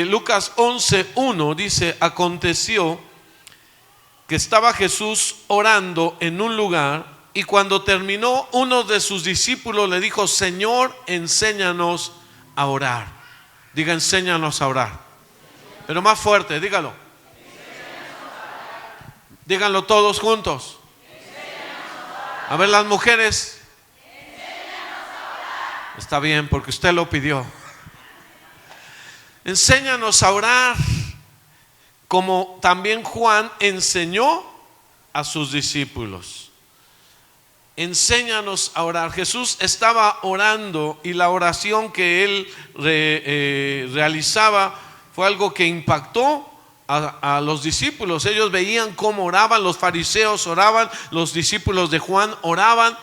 Lucas 11:1 dice: aconteció que estaba Jesús orando en un lugar, y cuando terminó, uno de sus discípulos le dijo: Señor, enséñanos a orar. Diga: enséñanos a orar. Pero más fuerte, dígalo. Díganlo todos juntos. A ver, las mujeres. Está bien, porque usted lo pidió. Enséñanos a orar, como también Juan enseñó a sus discípulos. Enséñanos a orar. Jesús estaba orando, y la oración que él realizaba fue algo que impactó a los discípulos. Ellos veían cómo oraban, los fariseos oraban, los discípulos de Juan oraban,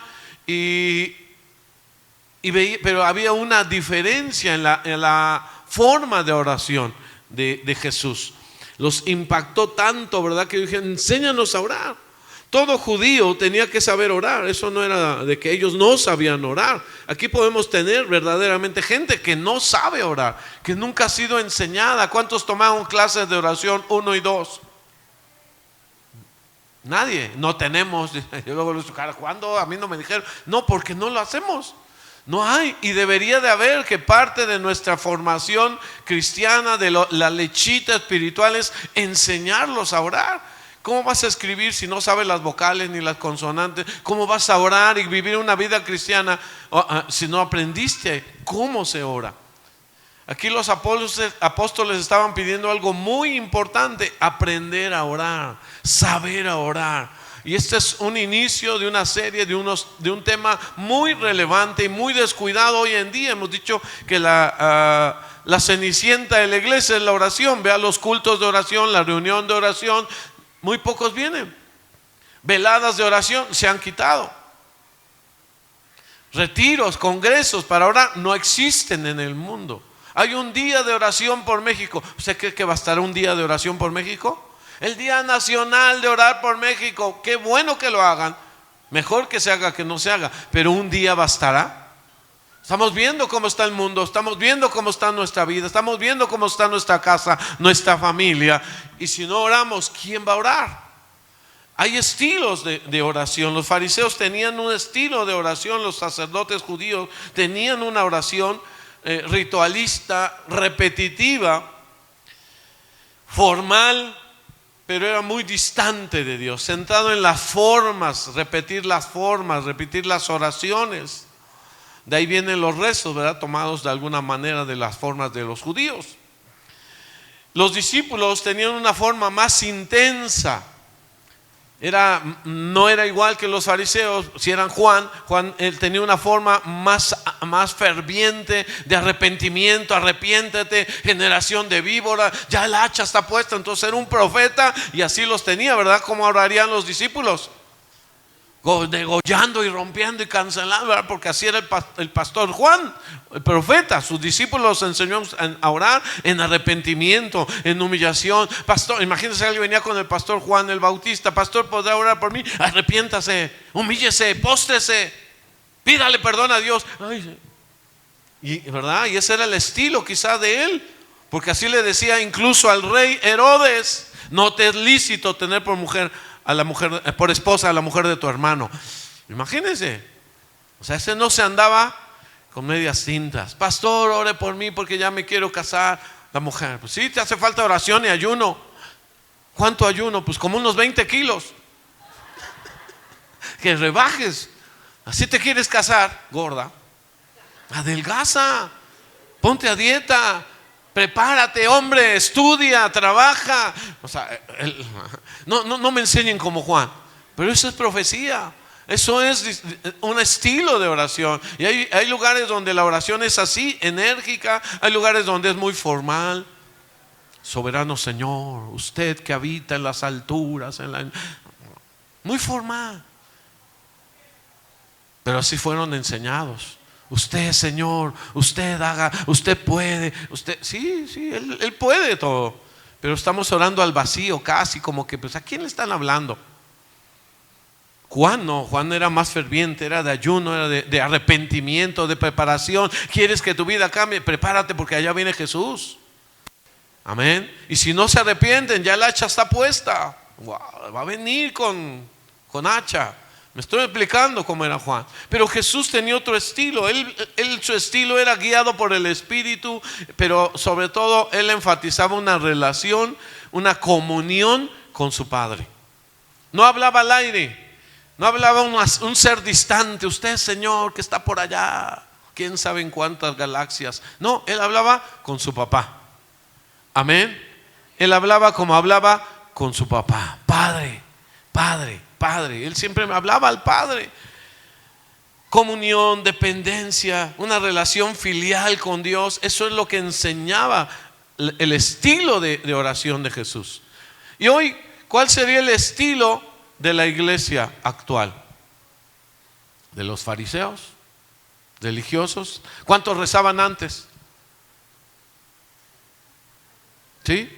pero había una diferencia en la forma de oración de Jesús. Los impactó tanto, ¿verdad?, que dijeron: enséñanos a orar. Todo judío tenía que saber orar. Eso no era de que ellos no sabían orar. Aquí podemos tener verdaderamente gente que no sabe orar, que nunca ha sido enseñada. ¿Cuántos tomaron clases de oración 1 y 2? Nadie. No tenemos. Yo luego les digo: ¿cuándo? A mí no me dijeron. No, porque no lo hacemos. No hay, y debería de haber, que parte de nuestra formación cristiana, de la lechita espiritual, es enseñarlos a orar. ¿Cómo vas a escribir si no sabes las vocales ni las consonantes? ¿Cómo vas a orar y vivir una vida cristiana si no aprendiste cómo se ora? Aquí los apóstoles estaban pidiendo algo muy importante: aprender a orar, saber a orar. Y este es un inicio de una serie de un tema muy relevante y muy descuidado hoy en día. Hemos dicho que la cenicienta de la iglesia es la oración. Vea los cultos de oración, la reunión de oración. Muy pocos vienen. Veladas de oración se han quitado. Retiros, congresos para orar no existen en el mundo. Hay un día de oración por México. ¿Usted cree que bastará un día de oración por México? El Día Nacional de Orar por México, qué bueno que lo hagan. Mejor que se haga que no se haga, pero un día bastará. Estamos viendo cómo está el mundo, estamos viendo cómo está nuestra vida, estamos viendo cómo está nuestra casa, nuestra familia. Y si no oramos, ¿quién va a orar? Hay estilos de oración. Los fariseos tenían un estilo de oración, los sacerdotes judíos tenían una oración ritualista, repetitiva, formal, pero era muy distante de Dios, centrado en las formas, repetir las oraciones. De ahí vienen los rezos, ¿verdad?, tomados de alguna manera de las formas de los judíos. Los discípulos tenían una forma más intensa. No era igual que los fariseos. Si eran Juan, él tenía una forma más ferviente de arrepentimiento. Arrepiéntete, generación de víbora, ya el hacha está puesta. Entonces era un profeta, y así los tenía, ¿verdad? ¿Cómo orarían los discípulos? Degollando y rompiendo y cancelando, ¿verdad? Porque así era el pastor Juan, el profeta. Sus discípulos los enseñó a orar en arrepentimiento, en humillación. Pastor, imagínense, alguien venía con el pastor Juan el Bautista: pastor, ¿podrá orar por mí? Arrepiéntase, humíllese, póstrese, pídale perdón a Dios. ¿Verdad? Y ese era el estilo quizá de él, porque así le decía incluso al rey Herodes: no te es lícito tener por esposa a la mujer de tu hermano. Imagínense. O sea, ese no se andaba con medias tintas. Pastor, ore por mí porque ya me quiero casar. La mujer: pues sí, te hace falta oración y ayuno. ¿Cuánto ayuno? Pues como unos 20 kilos. Que rebajes. Así te quieres casar, gorda. Adelgaza, ponte a dieta. Prepárate, hombre, estudia, trabaja. O sea, no me enseñen como Juan, pero eso es profecía. Eso es un estilo de oración. Y hay lugares donde la oración es así, enérgica. Hay lugares donde es muy formal. Soberano Señor, usted que habita en las alturas, muy formal. Pero así fueron enseñados. Usted, Señor, usted haga, usted puede, usted, sí, él puede todo. Pero estamos orando al vacío, casi como que, pues, ¿a quién le están hablando? Juan no, Juan era más ferviente, era de ayuno, era de arrepentimiento, de preparación. ¿Quieres que tu vida cambie? Prepárate porque allá viene Jesús. Amén. Y si no se arrepienten, ya el hacha está puesta. Wow, va a venir con hacha. Me estoy explicando cómo era Juan. Pero Jesús tenía otro estilo. Su estilo era guiado por el Espíritu, pero sobre todo él enfatizaba una relación, una comunión con su Padre. No hablaba al aire, no hablaba un ser distante. Usted, Señor, que está por allá, quién sabe en cuántas galaxias. No, él hablaba con su papá. Amén. Él hablaba como hablaba con su papá. Padre, Padre, Padre. Él siempre me hablaba al Padre. Comunión, dependencia, una relación filial con Dios. Eso es lo que enseñaba el estilo de oración de Jesús. Y hoy, ¿cuál sería el estilo de la iglesia actual? ¿De los fariseos? ¿Religiosos? ¿Cuántos rezaban antes? ¿Sí?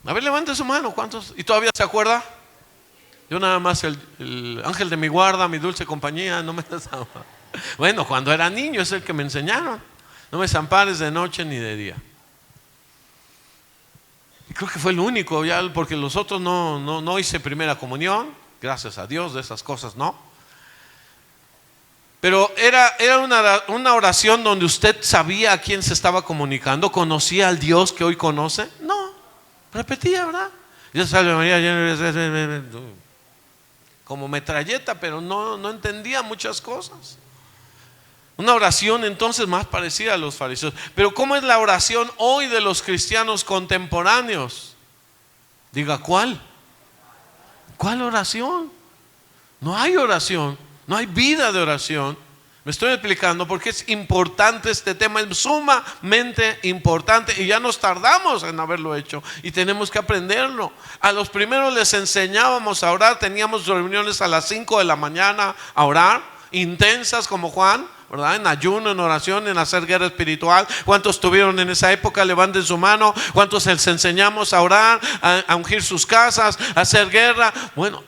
A ver, levante su mano. ¿Cuántos? ¿Y todavía se acuerda? Yo nada más el ángel de mi guarda, mi dulce compañía, no me desampares. Bueno, cuando era niño es el que me enseñaron. No me desampares de noche ni de día. Y creo que fue el único, ya, porque los otros no hice primera comunión. Gracias a Dios, de esas cosas no. Pero era una oración donde usted sabía a quién se estaba comunicando, conocía al Dios que hoy conoce. No, repetía, ¿verdad? Dios salve María, como metralleta, pero no entendía muchas cosas. Una oración entonces más parecida a los fariseos. Pero ¿cómo es la oración hoy de los cristianos contemporáneos? Diga, ¿cuál? ¿Cuál oración? No hay oración. No hay vida de oración. Me estoy explicando porque es importante este tema, es sumamente importante y ya nos tardamos en haberlo hecho y tenemos que aprenderlo. A los primeros les enseñábamos a orar, teníamos reuniones a las 5 de la mañana a orar, intensas como Juan, ¿verdad? En ayuno, en oración, en hacer guerra espiritual. ¿Cuántos tuvieron en esa época? Levanten su mano. ¿Cuántos les enseñamos a orar, a ungir sus casas, a hacer guerra? Bueno,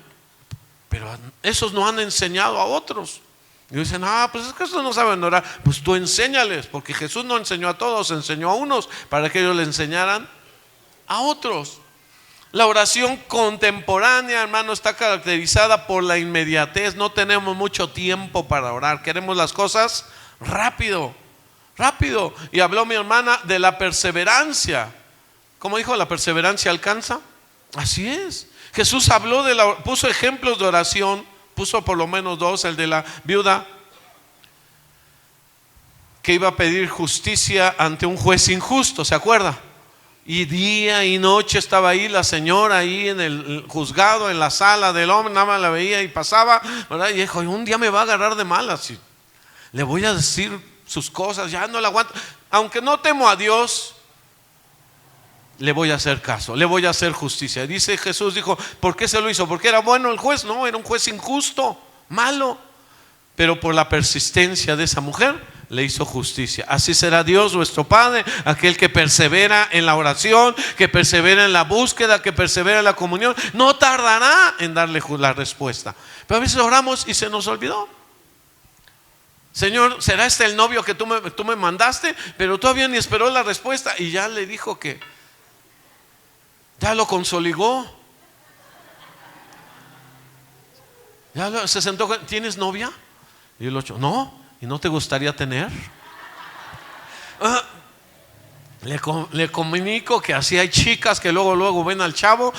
pero esos no han enseñado a otros. Y dicen, pues es que estos no saben orar. Pues tú enséñales, porque Jesús no enseñó a todos, enseñó a unos para que ellos le enseñaran a otros. La oración contemporánea, hermano, está caracterizada por la inmediatez. No tenemos mucho tiempo para orar. Queremos las cosas rápido. Y habló mi hermana de la perseverancia. ¿Cómo dijo? ¿La perseverancia alcanza? Así es. Jesús habló puso ejemplos de oración, puso por lo menos dos, el de la viuda que iba a pedir justicia ante un juez injusto, ¿se acuerda? Y día y noche estaba ahí la señora, ahí en el juzgado, en la sala del hombre, nada más la veía y pasaba, ¿verdad? Y dijo, un día me va a agarrar de malas y le voy a decir sus cosas, ya no la aguanto, aunque no temo a Dios, le voy a hacer caso, le voy a hacer justicia. Dice Jesús, dijo, ¿por qué se lo hizo? ¿Porque era bueno el juez? No, era un juez injusto, malo. Pero por la persistencia de esa mujer le hizo justicia. Así será Dios nuestro Padre, aquel que persevera en la oración, que persevera en la búsqueda, que persevera en la comunión, no tardará en darle la respuesta. Pero a veces oramos y se nos olvidó. Señor, ¿será este el novio que tú me mandaste? Pero todavía ni esperó la respuesta y ya le dijo que ya lo consoligó. Ya se sentó. ¿Tienes novia? Y el 8, no. ¿Y no te gustaría tener? Le comunico que así hay chicas que luego ven al chavo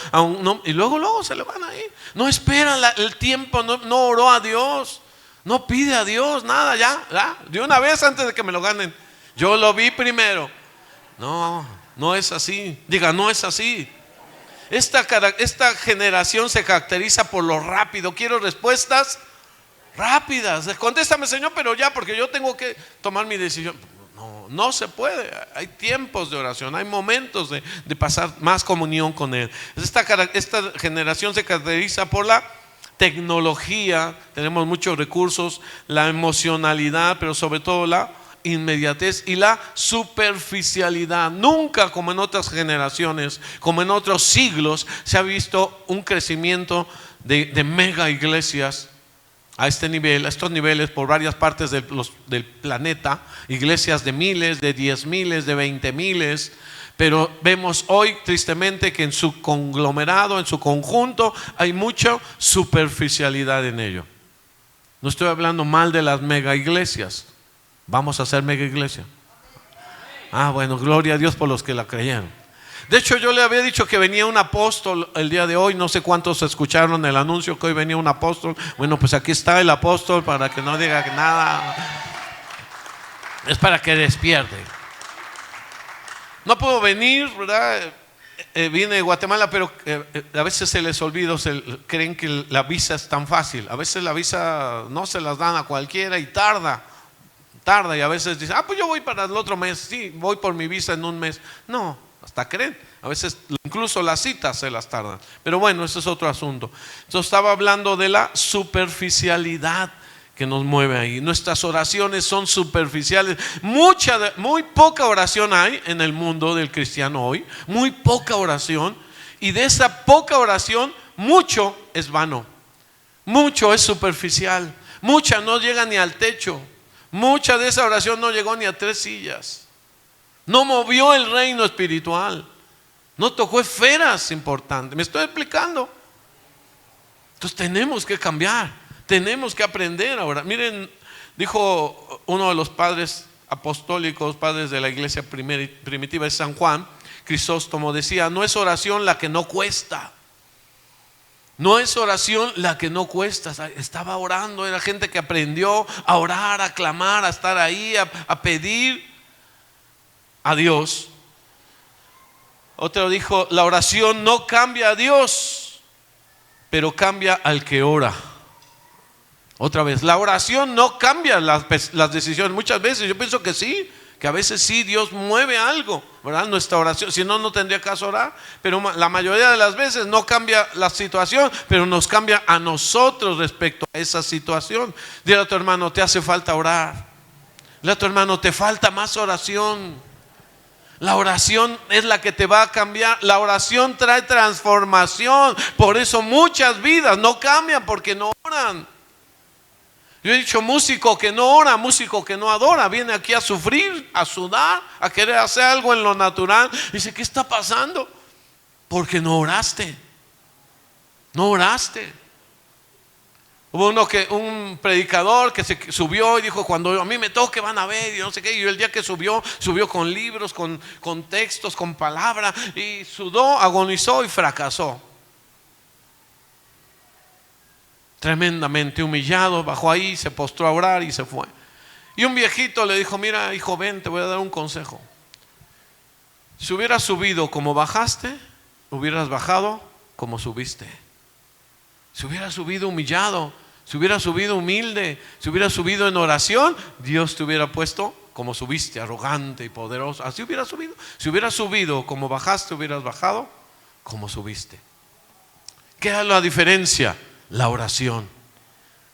y luego se le van a ir. No esperan el tiempo, no oró a Dios, no pide a Dios nada, ya de una vez antes de que me lo ganen. Yo lo vi primero. No es así. Diga, no es así. Esta generación se caracteriza por lo rápido. Quiero respuestas rápidas. Contéstame, Señor, pero ya, porque yo tengo que tomar mi decisión. No se puede. Hay tiempos de oración, hay momentos de pasar más comunión con Él. Esta generación se caracteriza por la tecnología. Tenemos muchos recursos, la emocionalidad, pero sobre todo la inmediatez y la superficialidad. Nunca como en otras generaciones, como en otros siglos, se ha visto un crecimiento de mega iglesias a estos niveles por varias partes del planeta, iglesias de miles, de 10 miles, de 20 miles, Pero vemos hoy tristemente que en su conglomerado, en su conjunto, hay mucha superficialidad en ello. No estoy hablando mal de las mega iglesias. Vamos a hacer mega iglesia. Bueno, gloria a Dios por los que la creyeron. De hecho, yo le había dicho que venía un apóstol el día de hoy. No sé cuántos escucharon el anuncio que hoy venía un apóstol. Bueno, pues aquí está el apóstol para que no diga nada. Es para que despierte. No puedo venir, ¿verdad? Vine de Guatemala, pero a veces se les olvida, creen que la visa es tan fácil. A veces la visa no se las dan a cualquiera y tarda, y a veces dicen, pues yo voy para el otro mes, sí, voy por mi visa en un mes. No, hasta creen. A veces incluso las citas se las tardan. Pero bueno, ese es otro asunto. Entonces estaba hablando de la superficialidad que nos mueve ahí. Nuestras oraciones son superficiales. Muy poca oración hay en el mundo del cristiano hoy. Muy poca oración. Y de esa poca oración, mucho es vano. Mucho es superficial. Mucha no llega ni al techo. Mucha de esa oración no llegó ni a 3 sillas. No movió el reino espiritual. No tocó esferas importantes. ¿Me estoy explicando? Entonces tenemos que cambiar. Tenemos que aprender ahora. Miren, dijo uno de los padres apostólicos, padres de la iglesia primitiva de San Juan, Crisóstomo, decía: no es oración la que no cuesta. No es oración la que no cuesta. Estaba orando, era gente que aprendió a orar, a clamar, a estar ahí, a pedir a Dios. Otro dijo: la oración no cambia a Dios, pero cambia al que ora. Otra vez, la oración no cambia las decisiones. Muchas veces yo pienso que sí, que a veces sí Dios mueve algo, ¿verdad? Nuestra oración, si no, no tendría caso orar. Pero la mayoría de las veces no cambia la situación, pero nos cambia a nosotros respecto a esa situación. Dile a tu hermano: te hace falta orar. Dile a tu hermano: te falta más oración. La oración es la que te va a cambiar. La oración trae transformación. Por eso muchas vidas no cambian, porque no oran. Yo he dicho: músico que no ora, músico que no adora, viene aquí a sufrir, a sudar, a querer hacer algo en lo natural. Dice: ¿qué está pasando? Porque no oraste. No oraste. Hubo un predicador que se subió y dijo: cuando a mí me toque van a ver, y no sé qué. Y el día que subió con libros, con textos, con palabras, y sudó, agonizó y fracasó. Tremendamente humillado, bajó ahí, se postró a orar y se fue. Y un viejito le dijo: mira, hijo, ven, te voy a dar un consejo. Si hubieras subido como bajaste, hubieras bajado como subiste. Si hubieras subido humillado, si hubieras subido humilde, si hubieras subido en oración, Dios te hubiera puesto como subiste, arrogante y poderoso. Así hubieras subido. Si hubieras subido como bajaste, hubieras bajado como subiste. ¿Qué es la diferencia? La oración.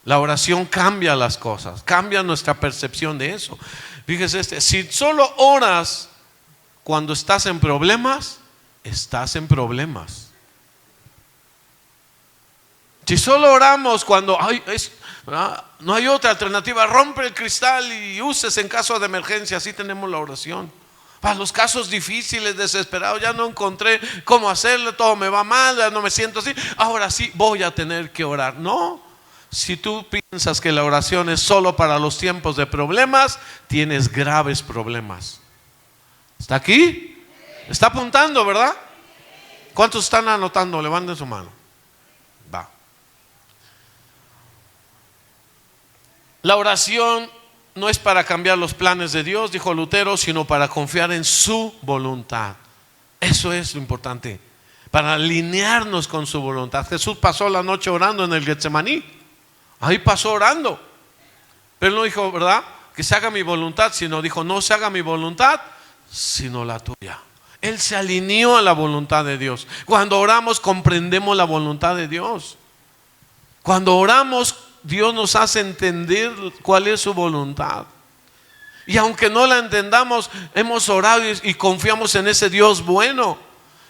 La oración cambia las cosas, cambia nuestra percepción de eso. Fíjese, si solo oras cuando estás en problemas, estás en problemas. Si solo oramos cuando no hay otra alternativa, rompe el cristal y uses en caso de emergencia. Así tenemos la oración. Para los casos difíciles, desesperados, ya no encontré cómo hacerlo, todo me va mal, ya no me siento así, ahora sí voy a tener que orar. No, si tú piensas que la oración es solo para los tiempos de problemas, tienes graves problemas. ¿Está aquí? ¿Está apuntando, verdad? ¿Cuántos están anotando? Levanten su mano. Va. La oración no es para cambiar los planes de Dios, dijo Lutero, sino para confiar en su voluntad. Eso es lo importante, para alinearnos con su voluntad. Jesús pasó la noche orando en el Getsemaní. Ahí pasó orando. Pero no dijo, ¿verdad?, que se haga mi voluntad, sino dijo: no se haga mi voluntad, sino la tuya. Él se alineó a la voluntad de Dios. Cuando oramos, comprendemos la voluntad de Dios. Cuando oramos, Dios nos hace entender cuál es su voluntad. Y aunque no la entendamos, hemos orado y confiamos en ese Dios bueno.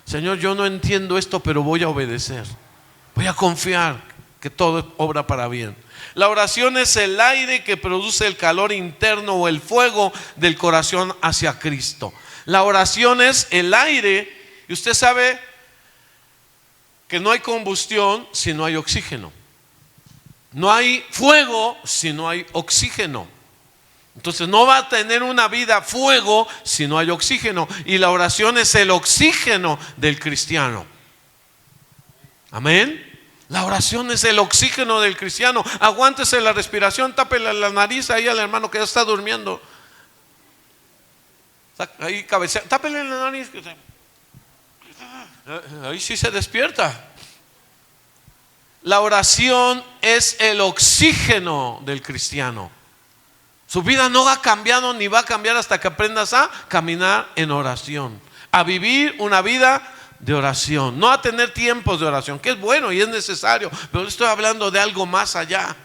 Señor, yo no entiendo esto, pero voy a obedecer. Voy a confiar que todo obra para bien. La oración es el aire que produce el calor interno o el fuego del corazón hacia Cristo. La oración es el aire, y usted sabe que no hay combustión si no hay oxígeno. No hay fuego si no hay oxígeno. Entonces no va a tener una vida fuego si no hay oxígeno. Y la oración es el oxígeno del cristiano. Amén. La oración es el oxígeno del cristiano. Aguántese la respiración, tápele la nariz ahí al hermano que ya está durmiendo. Ahí cabecea, tápele la nariz. Ahí sí se despierta. La oración es el oxígeno del cristiano. Su vida no ha cambiado ni va a cambiar hasta que aprendas a caminar en oración, a vivir una vida de oración, no a tener tiempos de oración, que es bueno y es necesario, pero estoy hablando de algo más allá.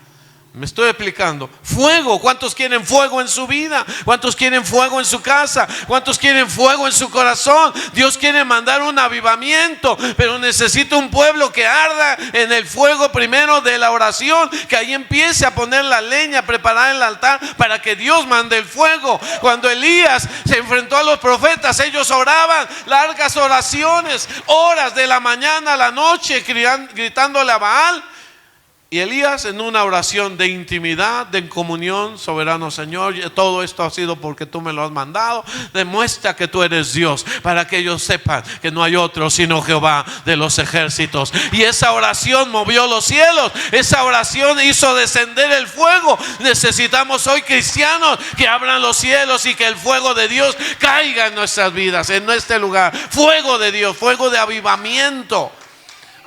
Me estoy explicando. Fuego, ¿cuántos quieren fuego en su vida? ¿Cuántos quieren fuego en su casa? ¿Cuántos quieren fuego en su corazón? Dios quiere mandar un avivamiento, pero necesita un pueblo que arda en el fuego primero de la oración, que ahí empiece a poner la leña, a preparar el altar para que Dios mande el fuego. Cuando Elías se enfrentó a los profetas, ellos oraban largas oraciones, horas de la mañana a la noche, gritándole a Baal. Y Elías, en una oración de intimidad, de comunión: soberano Señor, todo esto ha sido porque tú me lo has mandado. Demuestra que tú eres Dios, para que ellos sepan que no hay otro sino Jehová de los ejércitos. Y esa oración movió los cielos, esa oración hizo descender el fuego. Necesitamos hoy cristianos que abran los cielos y que el fuego de Dios caiga en nuestras vidas, en este lugar. Fuego de Dios, fuego de avivamiento.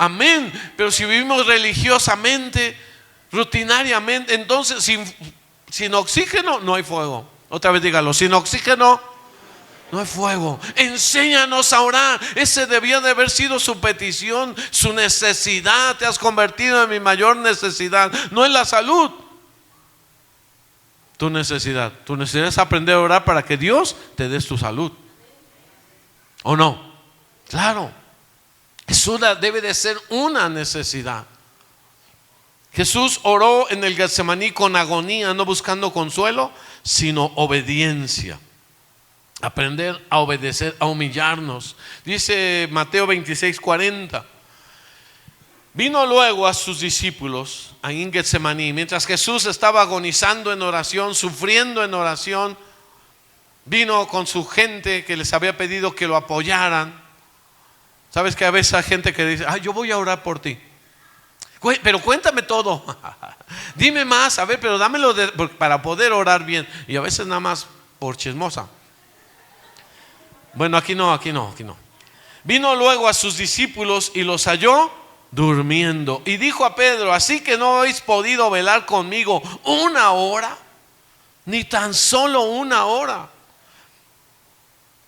Amén. Pero si vivimos religiosamente, rutinariamente, entonces sin oxígeno no hay fuego. Otra vez dígalo: sin oxígeno no hay fuego. Enséñanos a orar. Ese debía de haber sido su petición, su necesidad. Te has convertido en mi mayor necesidad. No es la salud. Tu necesidad es aprender a orar para que Dios te dé tu salud. ¿O no? Claro. Debe de ser una necesidad. Jesús oró en el Getsemaní con agonía, no buscando consuelo, sino obediencia. Aprender a obedecer, a humillarnos. Dice Mateo 26:40. Vino luego a sus discípulos ahí en Getsemaní, mientras Jesús estaba agonizando en oración, sufriendo en oración. Vino con su gente que les había pedido que lo apoyaran. Sabes que a veces hay gente que dice: yo voy a orar por ti, pero cuéntame todo. Dime más, a ver, pero dámelo para poder orar bien. Y a veces nada más por chismosa. Bueno, aquí no. Vino luego a sus discípulos y los halló durmiendo. Y dijo a Pedro: ¿así que no habéis podido velar conmigo una hora? Ni tan solo una hora.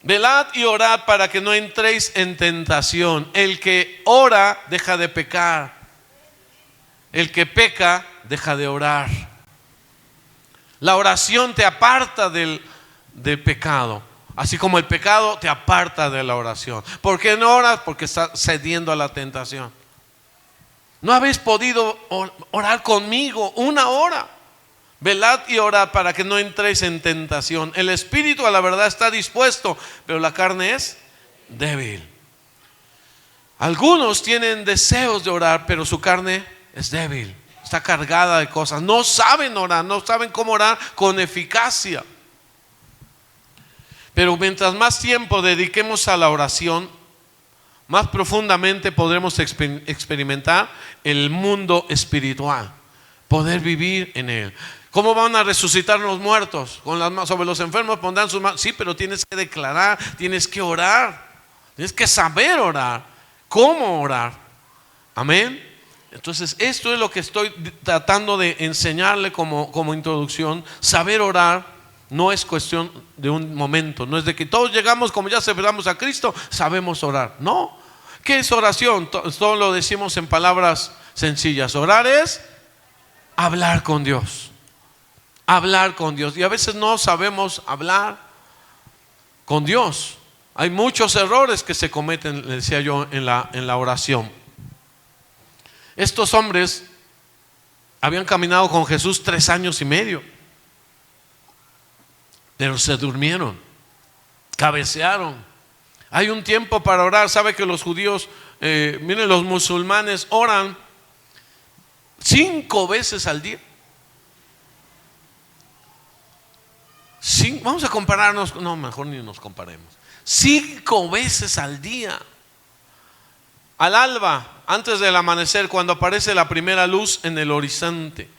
Velad y orad para que no entréis en tentación. El que ora deja de pecar. El que peca deja de orar. La oración te aparta del pecado, así como el pecado te aparta de la oración. ¿Por qué no oras? Porque estás cediendo a la tentación. No habéis podido orar conmigo una hora. Velad y orad para que no entréis en tentación. El espíritu a la verdad está dispuesto, pero la carne es débil. Algunos tienen deseos de orar, pero su carne es débil, está cargada de cosas. No saben orar, no saben cómo orar con eficacia. Pero mientras más tiempo dediquemos a la oración, más profundamente podremos experimentar el mundo espiritual, poder vivir en él. ¿Cómo van a resucitar los muertos? Con las manos sobre los enfermos pondrán sus manos. Sí, pero tienes que declarar, tienes que orar, tienes que saber orar. ¿Cómo orar? Amén. Entonces esto es lo que estoy tratando de enseñarle como introducción. Saber orar no es cuestión de un momento. No es de que todos llegamos, como ya celebramos a Cristo, sabemos orar. No. ¿Qué es oración? Todo lo decimos en palabras sencillas. Orar es hablar con Dios. Hablar con Dios. Y a veces no sabemos hablar con Dios. Hay muchos errores que se cometen, le decía yo, en la oración. Estos hombres habían caminado con Jesús 3 años y medio, pero se durmieron. cabecearon. Hay un tiempo para orar. Sabe que los judíos, miren, los musulmanes oran 5 veces al día. Vamos a compararnos, no, mejor ni nos comparemos. 5 veces al día. Al alba, antes del amanecer, cuando aparece la primera luz en el horizonte,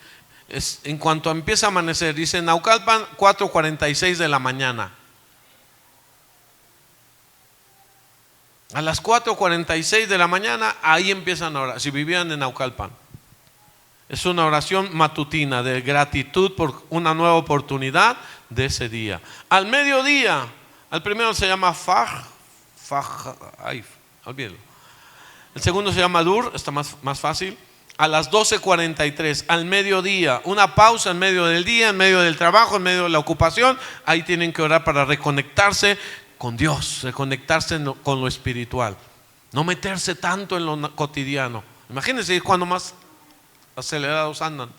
en cuanto empieza a amanecer, dice Naucalpan, 4:46 de la mañana. A las 4:46 de la mañana, ahí empiezan a orar, si vivían en Naucalpan. Es una oración matutina de gratitud por una nueva oportunidad de ese día. Al mediodía, al primero se llama olvídelo. El segundo se llama Dur, está más fácil. A las 12:43, al mediodía, una pausa en medio del día, en medio del trabajo, en medio de la ocupación. Ahí tienen que orar para reconectarse con Dios, reconectarse con lo espiritual. No meterse tanto en lo cotidiano. Imagínense cuando más acelerados andan.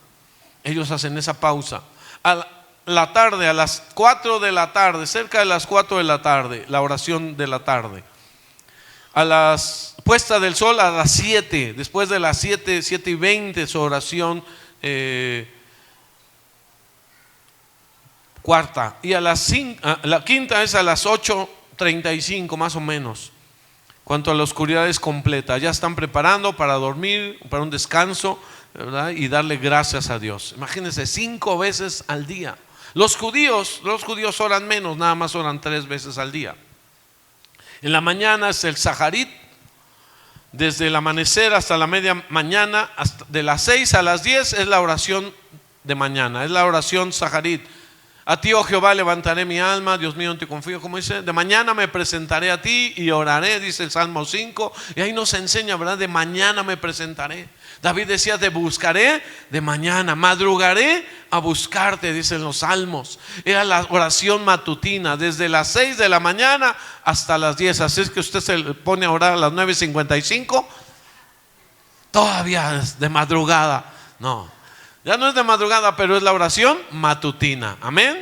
Ellos hacen esa pausa. A la tarde, a las 4 de la tarde, cerca de las 4 de la tarde, la oración de la tarde. A las puesta del sol a las 7, después de las 7:20 su oración cuarta. Y a las 5, la quinta es a las 8:35 más o menos. Cuanto a la oscuridad es completa, ya están preparando para dormir, para un descanso, ¿verdad? Y darle gracias a Dios. Imagínense, 5 veces al día. Los judíos oran menos, nada más oran 3 veces al día. En la mañana es el Saharit, desde el amanecer hasta la media mañana, de las 6 a las 10 es la oración de mañana, es la oración Saharit. A ti, oh Jehová, levantaré mi alma, Dios mío, en ti confío, como dice. De mañana me presentaré a ti y oraré, dice el Salmo 5. Y ahí nos enseña, ¿verdad? De mañana me presentaré. David decía, te buscaré de mañana, madrugaré a buscarte, dicen los salmos. Era la oración matutina, desde las 6 de la mañana hasta las 10. Así es que usted se pone a orar a las 9:55. Todavía es de madrugada. No, ya no es de madrugada, pero es la oración matutina. Amén.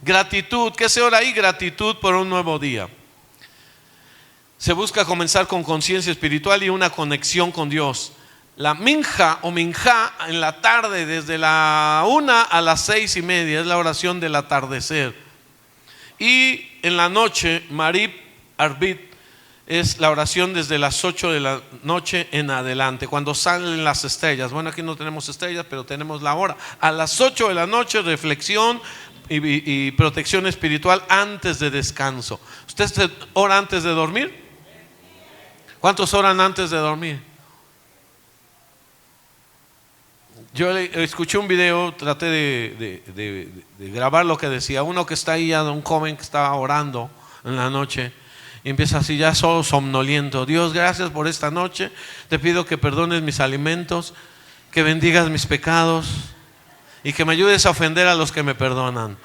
Gratitud, ¿qué se ora ahí? Gratitud por un nuevo día. Se busca comenzar con conciencia espiritual y una conexión con Dios. La minja o minjá en la tarde, desde la 1 a las 6:30, es la oración del atardecer. Y en la noche, Marib Arbit, es la oración desde las 8 de la noche en adelante, cuando salen las estrellas. Bueno, aquí no tenemos estrellas, pero tenemos la hora. A las 8 de la noche, reflexión y protección espiritual antes de descanso. ¿Usted ora antes de dormir? ¿Cuántos oran antes de dormir? Yo escuché un video, traté de grabar lo que decía uno que está ahí, un joven que estaba orando en la noche y empieza así, ya solo somnoliento. Dios, gracias por esta noche, te pido que perdones mis alimentos, que bendigas mis pecados y que me ayudes a ofender a los que me perdonan.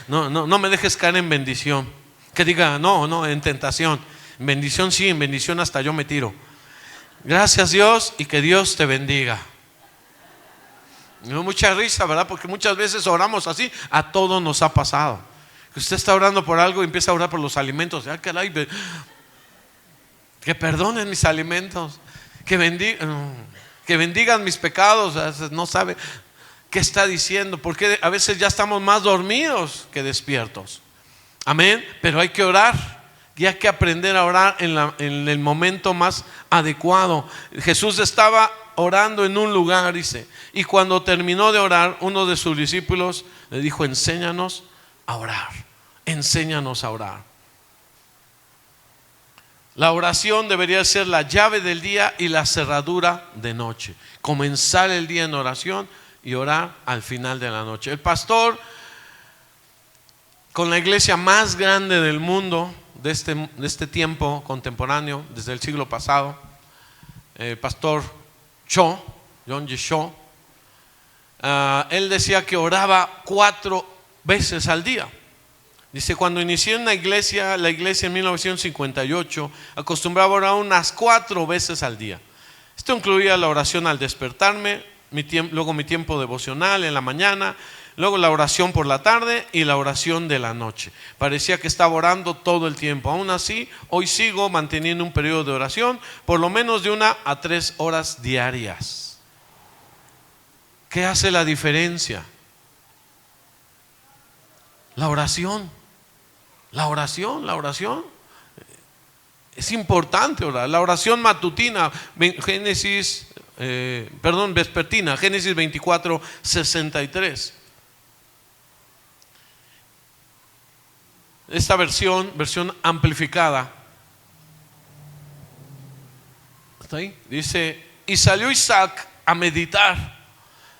No me dejes caer en bendición, que diga no, en tentación. En bendición sí, en bendición hasta yo me tiro. Gracias Dios y que Dios te bendiga. Me dio mucha risa, ¿verdad? Porque muchas veces oramos así, a todos nos ha pasado. Que usted está orando por algo y empieza a orar por los alimentos. ¡Ay, caray! Que perdonen mis alimentos, que bendigan mis pecados. No sabe qué está diciendo, porque a veces ya estamos más dormidos que despiertos. Amén. Pero hay que orar. Y hay que aprender a orar en el momento más adecuado. Jesús estaba orando en un lugar, dice, y cuando terminó de orar, uno de sus discípulos le dijo, enséñanos a orar, enséñanos a orar. La oración debería ser la llave del día y la cerradura de noche. Comenzar el día en oración y orar al final de la noche. El pastor, con la iglesia más grande del mundo, de este tiempo contemporáneo, desde el siglo pasado, el pastor John G. Cho, él decía que oraba 4 veces al día. Dice, cuando inicié en la iglesia en 1958, acostumbraba a orar unas 4 veces al día. Esto incluía la oración al despertarme, luego mi tiempo devocional en la mañana, luego la oración por la tarde y la oración de la noche. Parecía que estaba orando todo el tiempo. Aún así, hoy sigo manteniendo un periodo de oración por lo menos de 1 a 3 horas diarias. ¿Qué hace la diferencia? La oración. La oración. Es importante orar. La oración matutina, vespertina, Génesis 24, 63. Esta versión amplificada. ¿Está ahí? Dice, y salió Isaac a meditar.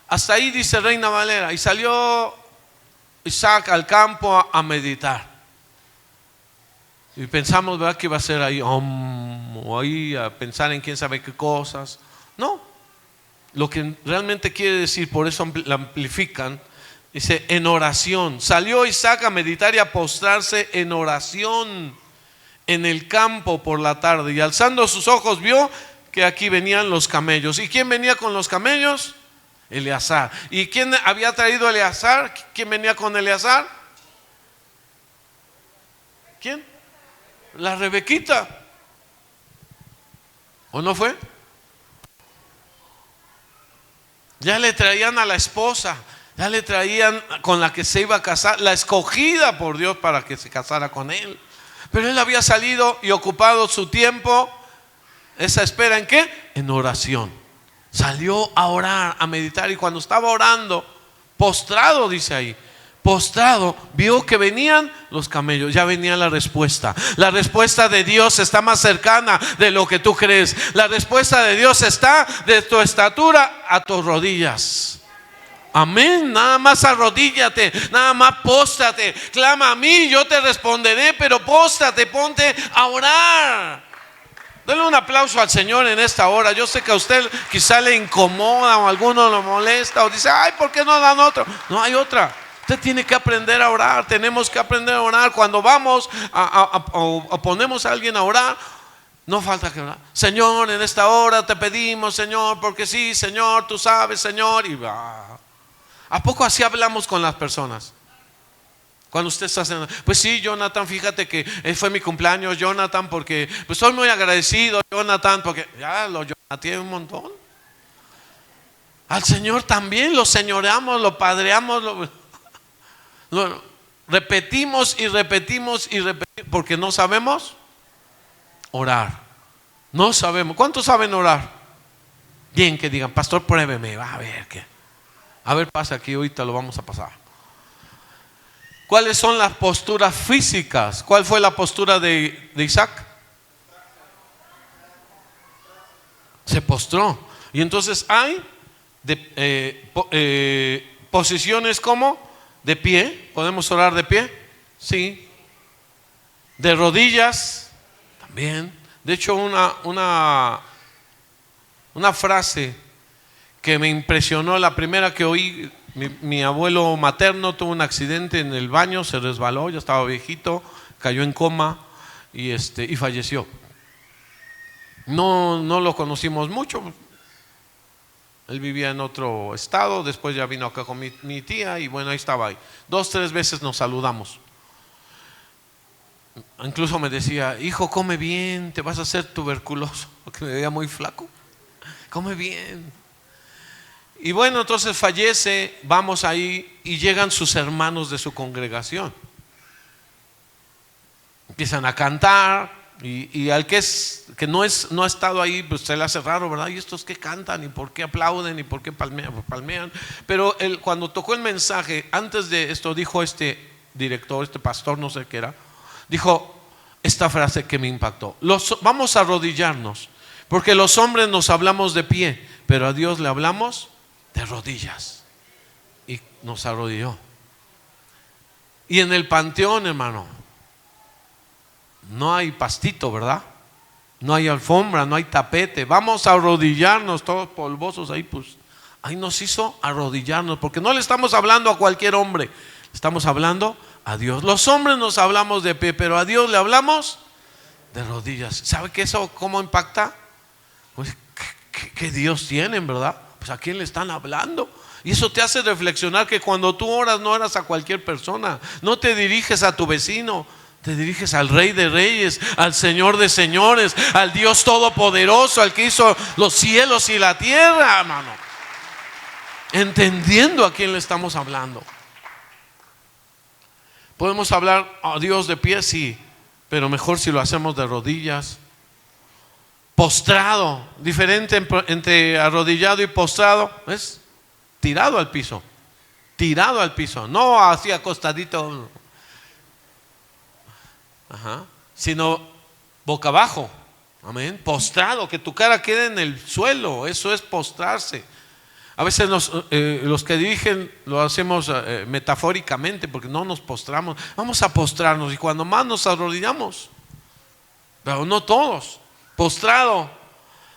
Hasta ahí dice Reina Valera, y salió Isaac al campo a meditar. Y pensamos, ¿verdad?, que iba a ser ahí, o ahí a pensar en quién sabe qué cosas. No, lo que realmente quiere decir, por eso la amplifican, dice en oración. Salió Isaac a meditar y a postrarse en oración en el campo por la tarde. Y alzando sus ojos vio que aquí venían los camellos. ¿Y quién venía con los camellos? Eleazar. ¿Y quién había traído a Eleazar? ¿Quién venía con Eleazar? ¿Quién? La Rebequita. ¿O no fue? Ya le traían a la esposa, ya le traían con la que se iba a casar, la escogida por Dios para que se casara con él. Pero él había salido y ocupado su tiempo, esa espera, ¿en qué? En oración. Salió a orar, a meditar, y cuando estaba orando, postrado, dice ahí, postrado, vio que venían los camellos. Ya venía la respuesta. La respuesta de Dios está más cercana de lo que tú crees. La respuesta de Dios está de tu estatura a tus rodillas. Amén. Nada más arrodíllate, nada más póstrate, clama a mí, yo te responderé, pero póstrate, ponte a orar. Denle un aplauso al Señor en esta hora. Yo sé que a usted quizá le incomoda, o a alguno lo molesta, o dice, ay, ¿por qué no dan otro? No hay otra. Usted tiene que aprender a orar. Tenemos que aprender a orar. Cuando vamos o ponemos a alguien a orar, no falta que orar. Señor, en esta hora te pedimos, Señor, porque sí, Señor, tú sabes, Señor. Y va. ¿A poco así hablamos con las personas? Cuando usted está haciendo, pues sí, Jonathan, fíjate que fue mi cumpleaños, Jonathan, porque pues estoy muy agradecido, Jonathan, porque ya lo Jonathan tiene un montón. Al Señor también lo señoreamos, lo padreamos, lo repetimos y repetimos y repetimos, porque no sabemos orar. No sabemos. ¿Cuántos saben orar? Bien, que digan, pastor, pruébeme, va a ver qué. A ver, pasa aquí, ahorita lo vamos a pasar. ¿Cuáles son las posturas físicas? ¿Cuál fue la postura de Isaac? Se postró. Y entonces hay posiciones como de pie. ¿Podemos orar de pie? Sí. De rodillas también. De hecho, una frase que me impresionó, la primera que oí. Mi abuelo materno tuvo un accidente en el baño, se resbaló, ya estaba viejito, cayó en coma y falleció. No lo conocimos mucho. Él vivía en otro estado, después ya vino acá con mi tía y bueno, ahí estaba ahí. 2, 3 veces nos saludamos. Incluso me decía, hijo, come bien, te vas a hacer tuberculoso, porque me veía muy flaco. Come bien. Y bueno, entonces fallece, vamos ahí y llegan sus hermanos de su congregación. Empiezan a cantar y al que no ha estado ahí, pues se le hace raro, ¿verdad? ¿Y estos qué cantan? ¿Y por qué aplauden? ¿Y por qué palmean? Pero cuando tocó el mensaje, antes de esto dijo este director, este pastor, no sé qué era, dijo esta frase que me impactó. Vamos a arrodillarnos, porque los hombres nos hablamos de pie, pero a Dios le hablamos de rodillas. Y nos arrodilló. Y en el panteón, hermano, no hay pastito, ¿verdad? No hay alfombra, no hay tapete. Vamos a arrodillarnos, todos polvosos ahí, pues ahí nos hizo arrodillarnos, porque no le estamos hablando a cualquier hombre, estamos hablando a Dios. Los hombres nos hablamos de pie, pero a Dios le hablamos de rodillas. ¿Sabe que eso cómo impacta? Pues, ¿qué Dios tienen, verdad? pues ¿a quién le están hablando? Y eso te hace reflexionar que cuando tú oras no oras a cualquier persona, no te diriges a tu vecino, te diriges al Rey de Reyes, al Señor de Señores, al Dios Todopoderoso, al que hizo los cielos y la tierra, hermano. Entendiendo a quién le estamos hablando. Podemos hablar a Dios de pie, sí, pero mejor si lo hacemos de rodillas, postrado. Diferente entre arrodillado y postrado es tirado al piso, no así acostadito, sino boca abajo. Amén. Postrado, que tu cara quede en el suelo, eso es postrarse. A veces los que dirigen lo hacemos metafóricamente, porque no nos postramos. Vamos a postrarnos, y cuando más nos arrodillamos, pero no todos. Postrado,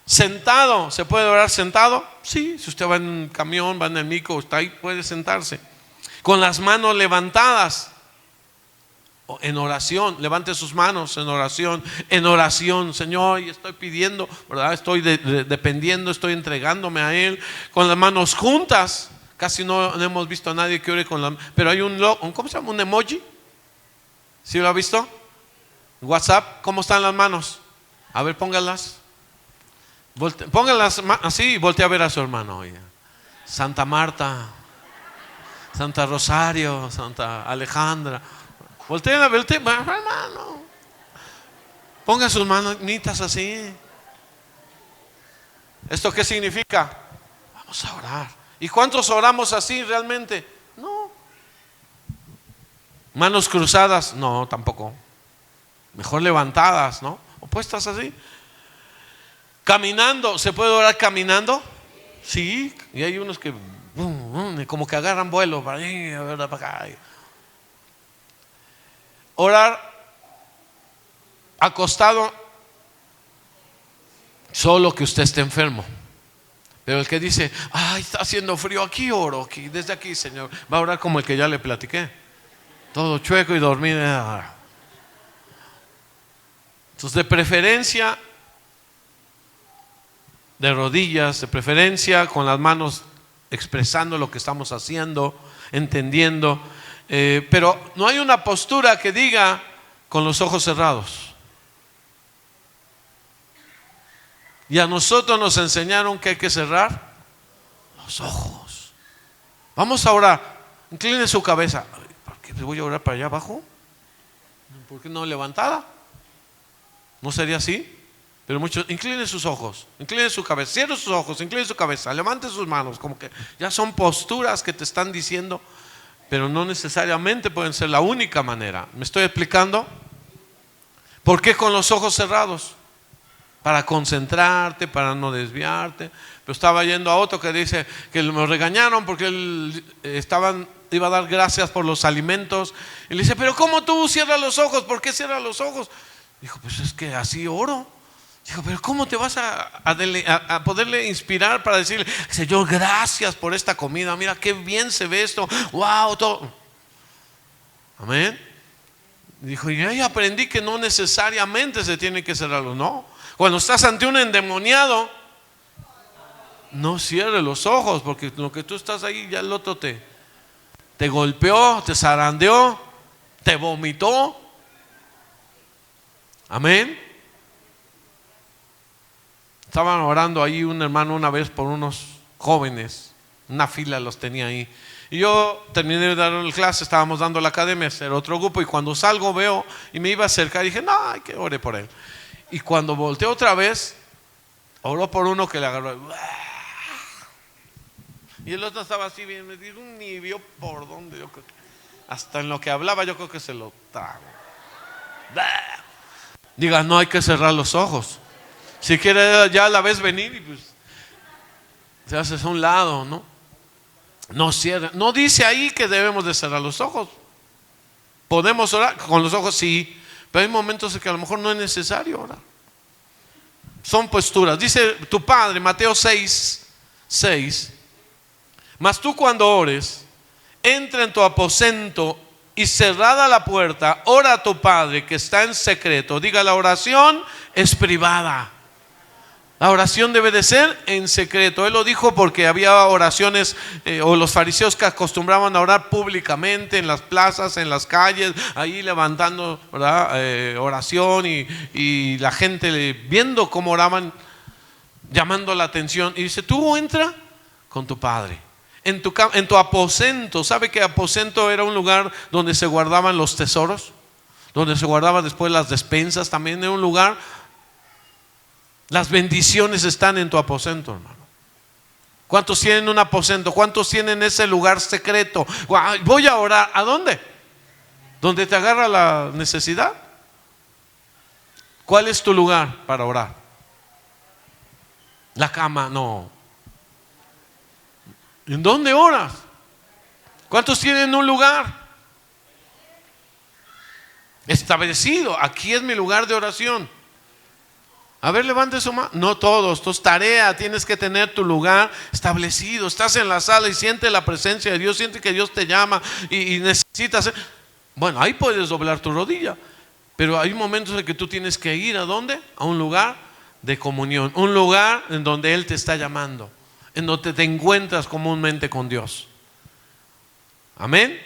sentado. ¿Se puede orar sentado? Sí, si usted va en un camión, va en el micro, está ahí, puede sentarse. Con las manos levantadas, en oración. Levante sus manos en oración. Señor, y estoy pidiendo, ¿verdad? Estoy dependiendo, estoy entregándome a Él. Con las manos juntas. Casi no hemos visto a nadie que ore con las manos. Pero hay ¿cómo se llama? Un emoji. ¿Sí lo ha visto? WhatsApp, ¿cómo están las manos? A ver, póngalas. Póngalas así y voltea a ver a su hermano. Oye. Santa Marta, Santa Rosario, Santa Alejandra. Voltea a verte, hermano. Ponga sus manitas así. ¿Esto qué significa? Vamos a orar. ¿Y cuántos oramos así realmente? No. Manos cruzadas, no, tampoco. Mejor levantadas, ¿no? O puestas así. Caminando, ¿se puede orar caminando? Sí, y hay unos que como que agarran vuelo para allí, para acá. Orar acostado, solo que usted esté enfermo. Pero el que dice, ay, está haciendo frío, aquí oro, aquí, desde aquí, Señor, va a orar como el que ya le platiqué, todo chueco y dormido. Entonces, de preferencia de rodillas, de preferencia con las manos expresando lo que estamos haciendo, entendiendo. Pero no hay una postura que diga con los ojos cerrados. Y a nosotros nos enseñaron que hay que cerrar los ojos. Vamos a orar. Incline su cabeza. ¿Por qué voy a orar para allá abajo? ¿Por qué no levantada? ¿No sería así? Pero muchos, incline sus ojos, incline su cabeza, cierre sus ojos, incline su cabeza, levante sus manos, como que ya son posturas que te están diciendo, pero no necesariamente pueden ser la única manera. ¿Me estoy explicando? ¿Por qué con los ojos cerrados? Para concentrarte, para no desviarte. Pero estaba yendo a otro que dice que me regañaron porque él iba a dar gracias por los alimentos. Y le dice, pero ¿cómo tú cierras los ojos? ¿Por qué cierras los ojos? Dijo, pues es que así oro. Dijo, pero ¿cómo te vas a poderle inspirar para decirle, Señor, gracias por esta comida, mira qué bien se ve esto, wow, todo? Amén. Dijo, y ahí aprendí que no necesariamente se tiene que cerrarlo. No, cuando estás ante un endemoniado, no cierres los ojos, porque lo que tú estás ahí, ya el otro te golpeó, te zarandeó, te vomitó. Amén. Estaban orando ahí un hermano una vez por unos jóvenes, una fila los tenía ahí. Y yo terminé de dar la clase, estábamos dando la academia, era otro grupo, y cuando salgo veo y me iba a acercar, dije, no, hay que ore por él. Y cuando volteé otra vez, oró por uno que le agarró. Y el otro estaba así bien, me dijo, ni vio por dónde, yo creo que, hasta en lo que hablaba yo creo que se lo trago. Diga, no hay que cerrar los ojos. Si quiere ya la ves venir y pues te haces a un lado, ¿no? No cierra. No dice ahí que debemos de cerrar los ojos. Podemos orar con los ojos, sí, pero hay momentos en que a lo mejor no es necesario orar. Son posturas. Dice tu Padre, Mateo 6:6. Mas tú cuando ores, entra en tu aposento y cerrada la puerta, ora a tu Padre que está en secreto. Diga, la oración es privada. La oración debe de ser en secreto. Él lo dijo porque había oraciones o los fariseos que acostumbraban a orar públicamente en las plazas, en las calles, ahí levantando, ¿verdad? Oración y la gente viendo cómo oraban, llamando la atención. Y dice, tú entra con tu padre en tu aposento. ¿Sabe que aposento era un lugar donde se guardaban los tesoros? Donde se guardaban después las despensas. También era un lugar. Las bendiciones están en tu aposento, hermano. ¿Cuántos tienen un aposento? ¿Cuántos tienen ese lugar secreto? Voy a orar. ¿A dónde? ¿Dónde te agarra la necesidad? ¿Cuál es tu lugar para orar? La cama, no. ¿En dónde oras? ¿Cuántos tienen un lugar establecido? Aquí es mi lugar de oración. A ver, levante su mano. No todos, esto es tarea. Tienes que tener tu lugar establecido. Estás en la sala y sientes la presencia de Dios, sientes que Dios te llama y necesitas. Bueno, ahí puedes doblar tu rodilla, pero hay momentos en que tú tienes que ir ¿a dónde? A un lugar de comunión, un lugar en donde Él te está llamando, en donde te encuentras comúnmente con Dios. Amén.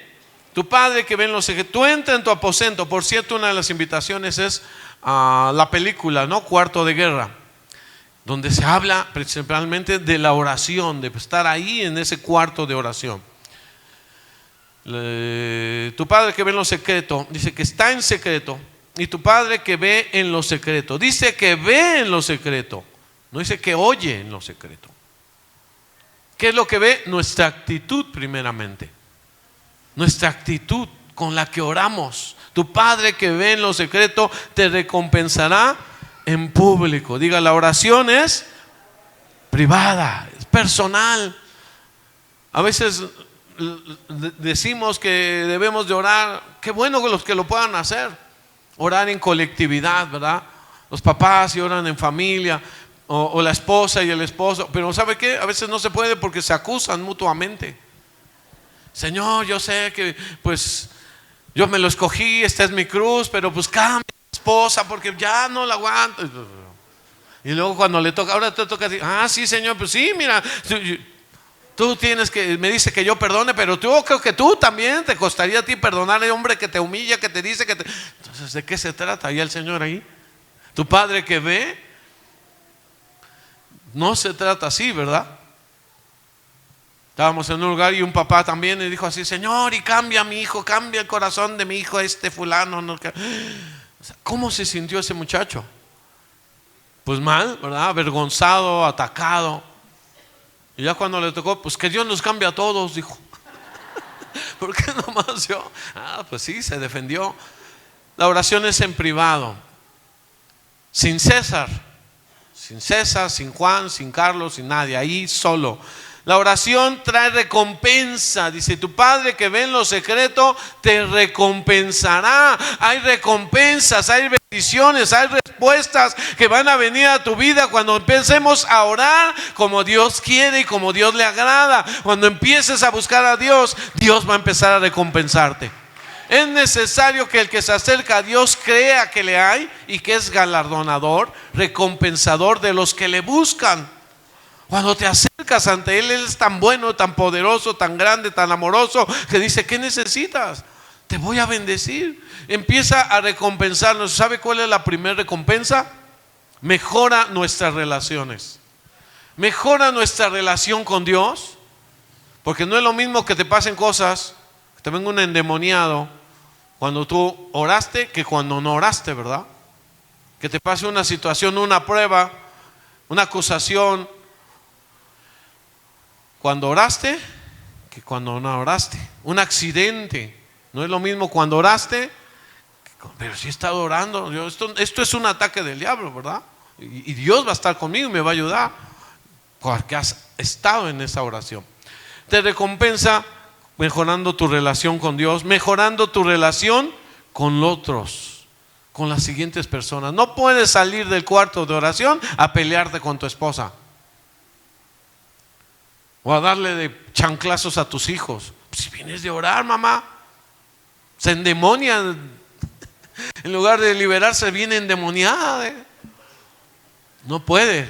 Tu Padre que ve en los secretos, tú entra en tu aposento. Por cierto, una de las invitaciones es la película, ¿no? Cuarto de Guerra, donde se habla principalmente de la oración, de estar ahí en ese cuarto de oración. Tu Padre que ve en lo secreto, dice que está en secreto, y tu Padre que ve en lo secreto, dice que ve en lo secreto, no dice que oye en lo secreto. ¿Qué es lo que ve? Nuestra actitud primeramente, nuestra actitud con la que oramos. Tu Padre que ve en lo secreto te recompensará en público. Diga, la oración es privada, es personal. A veces decimos que debemos de orar. Qué bueno los que lo puedan hacer. Orar en colectividad, ¿verdad? Los papás y oran en familia, o la esposa y el esposo. Pero ¿sabe qué? A veces no se puede porque se acusan mutuamente. Señor, yo sé que pues yo me lo escogí, esta es mi cruz, pero pues cambia mi esposa porque ya no la aguanto. Y luego cuando le toca, ahora te toca decir, sí Señor, pues sí, mira, tú tienes que, me dice que yo perdone, pero yo creo que tú también te costaría a ti perdonar al hombre que te humilla, que te dice que te... Entonces, ¿de qué se trata? ¿Y el Señor ahí? Tu Padre que ve, no se trata así, ¿verdad? Estábamos en un lugar y un papá también y dijo así, Señor, y cambia a mi hijo, cambia el corazón de mi hijo, fulano. No. ¿Cómo se sintió ese muchacho? Pues mal, ¿verdad? Avergonzado, atacado. Y ya cuando le tocó, pues que Dios nos cambie a todos, dijo. ¿Por qué nomás yo? Pues sí, se defendió. La oración es en privado, sin César, sin Juan, sin Carlos, sin nadie, ahí solo. La oración trae recompensa. Dice, tu Padre que ve en lo secreto te recompensará. Hay recompensas, hay bendiciones, hay respuestas que van a venir a tu vida cuando empecemos a orar como Dios quiere y como Dios le agrada. Cuando empieces a buscar a Dios, Dios va a empezar a recompensarte. Es necesario que el que se acerca a Dios crea que le hay y que es galardonador, recompensador de los que le buscan. Cuando te acercas ante Él, Él es tan bueno, tan poderoso, tan grande, tan amoroso, que dice, ¿qué necesitas? Te voy a bendecir. Empieza a recompensarnos. ¿Sabe cuál es la primera recompensa? Mejora nuestras relaciones. Mejora nuestra relación con Dios. Porque no es lo mismo que te pasen cosas, que te venga un endemoniado cuando tú oraste, que cuando no oraste, ¿verdad? Que te pase una situación, una prueba, una acusación, cuando oraste que cuando no oraste. Un accidente, no es lo mismo cuando oraste, pero si he estado orando. Esto es un ataque del diablo, ¿verdad? Y Dios va a estar conmigo y me va a ayudar porque has estado en esa oración. Te recompensa mejorando tu relación con Dios, mejorando tu relación con otros, con las siguientes personas. No puedes salir del cuarto de oración a pelearte con tu esposa o a darle de chanclazos a tus hijos. Si vienes de orar, mamá, se endemonian. En lugar de liberarse, viene endemoniada. No puede.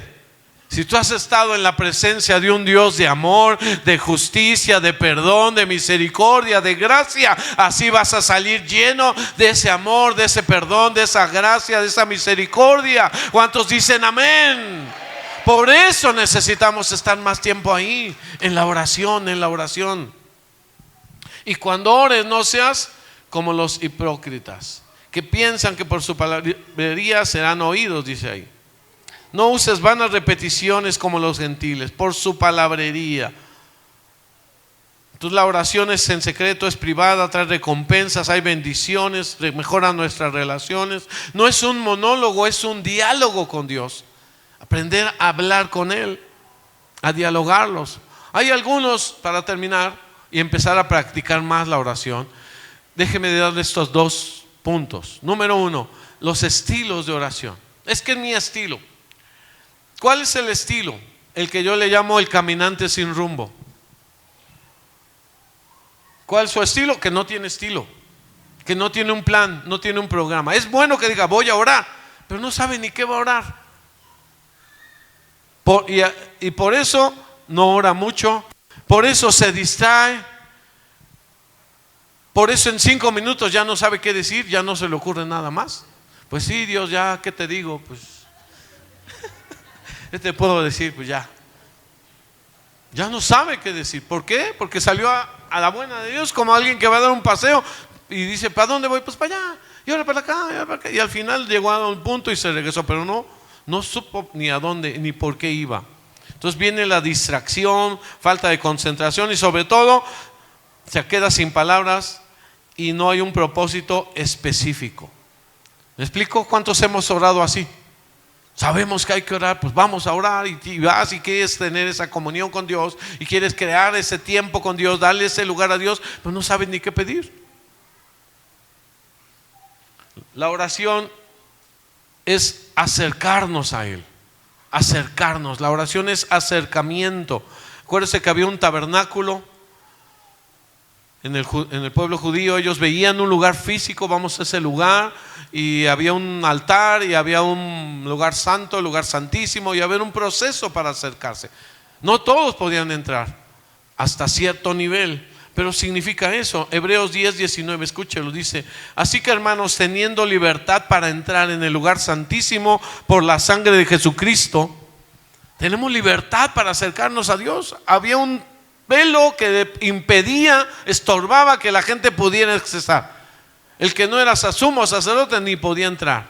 Si tú has estado en la presencia de un Dios de amor, de justicia, de perdón, de misericordia, de gracia, así vas a salir lleno de ese amor, de ese perdón, de esa gracia, de esa misericordia. ¿Cuántos dicen amén? Por eso necesitamos estar más tiempo ahí, en la oración, en la oración. Y cuando ores, no seas como los hipócritas, que piensan que por su palabrería serán oídos, dice ahí. No uses vanas repeticiones como los gentiles, por su palabrería. Entonces la oración es en secreto, es privada, trae recompensas, hay bendiciones, mejora nuestras relaciones. No es un monólogo, es un diálogo con Dios. Aprender a hablar con Él, a dialogarlos. Hay algunos, para terminar y empezar a practicar más la oración, déjeme darle estos 2 puntos. Número 1, los estilos de oración. Es que es mi estilo. ¿Cuál es el estilo? El que yo le llamo el caminante sin rumbo. ¿Cuál es su estilo? Que no tiene estilo, que no tiene un plan, no tiene un programa. Es bueno que diga voy a orar, pero no sabe ni qué va a orar. Y por eso no ora mucho, por eso se distrae, por eso en 5 minutos ya no sabe qué decir, ya no se le ocurre nada más. Pues sí, Dios, ya, ¿qué te digo? Pues ¿qué te puedo decir? Pues ya no sabe qué decir. ¿Por qué? Porque salió a la buena de Dios, como alguien que va a dar un paseo y dice, ¿para dónde voy? Pues para allá, y ahora para acá, y ahora para acá. Y al final llegó a un punto y se regresó, pero no supo ni a dónde ni por qué iba. Entonces viene la distracción, falta de concentración y sobre todo se queda sin palabras y no hay un propósito específico. ¿Me explico? ¿Cuántos hemos orado así? Sabemos que hay que orar, pues vamos a orar y vas y quieres tener esa comunión con Dios y quieres crear ese tiempo con Dios, darle ese lugar a Dios, pero no sabes ni qué pedir. La oración es acercarnos a Él, acercarnos. La oración es acercamiento. Acuérdense que había un tabernáculo en el pueblo judío. Ellos veían un lugar físico, vamos a ese lugar, y había un altar y había un lugar santo, lugar santísimo, y había un proceso para acercarse. No todos podían entrar hasta cierto nivel, pero significa eso. Hebreos 10:19, escúchelo, dice: así que, hermanos, teniendo libertad para entrar en el lugar santísimo por la sangre de Jesucristo, tenemos libertad para acercarnos a Dios. Había un velo que impedía, estorbaba que la gente pudiera accesar. El que no era sumo sacerdote ni podía entrar.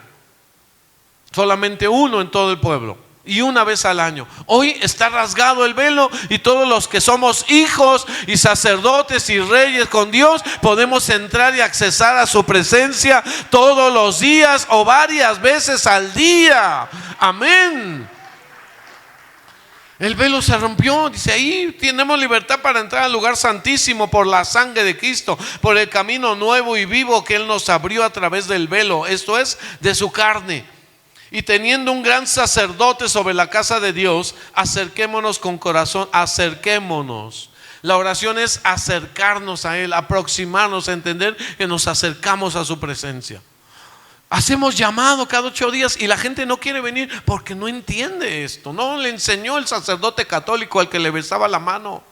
Solamente uno en todo el pueblo, y una vez al año. Hoy está rasgado el velo y todos los que somos hijos y sacerdotes y reyes con Dios podemos entrar y accesar a su presencia todos los días o varias veces al día. Amén. El velo se rompió, dice ahí, tenemos libertad para entrar al lugar santísimo por la sangre de Cristo, por el camino nuevo y vivo que Él nos abrió a través del velo, esto es, de su carne. Y teniendo un gran sacerdote sobre la casa de Dios, acerquémonos con corazón, acerquémonos. La oración es acercarnos a Él, aproximarnos, a entender que nos acercamos a su presencia. Hacemos llamado cada 8 días y la gente no quiere venir porque no entiende esto. No le enseñó el sacerdote católico al que le besaba la mano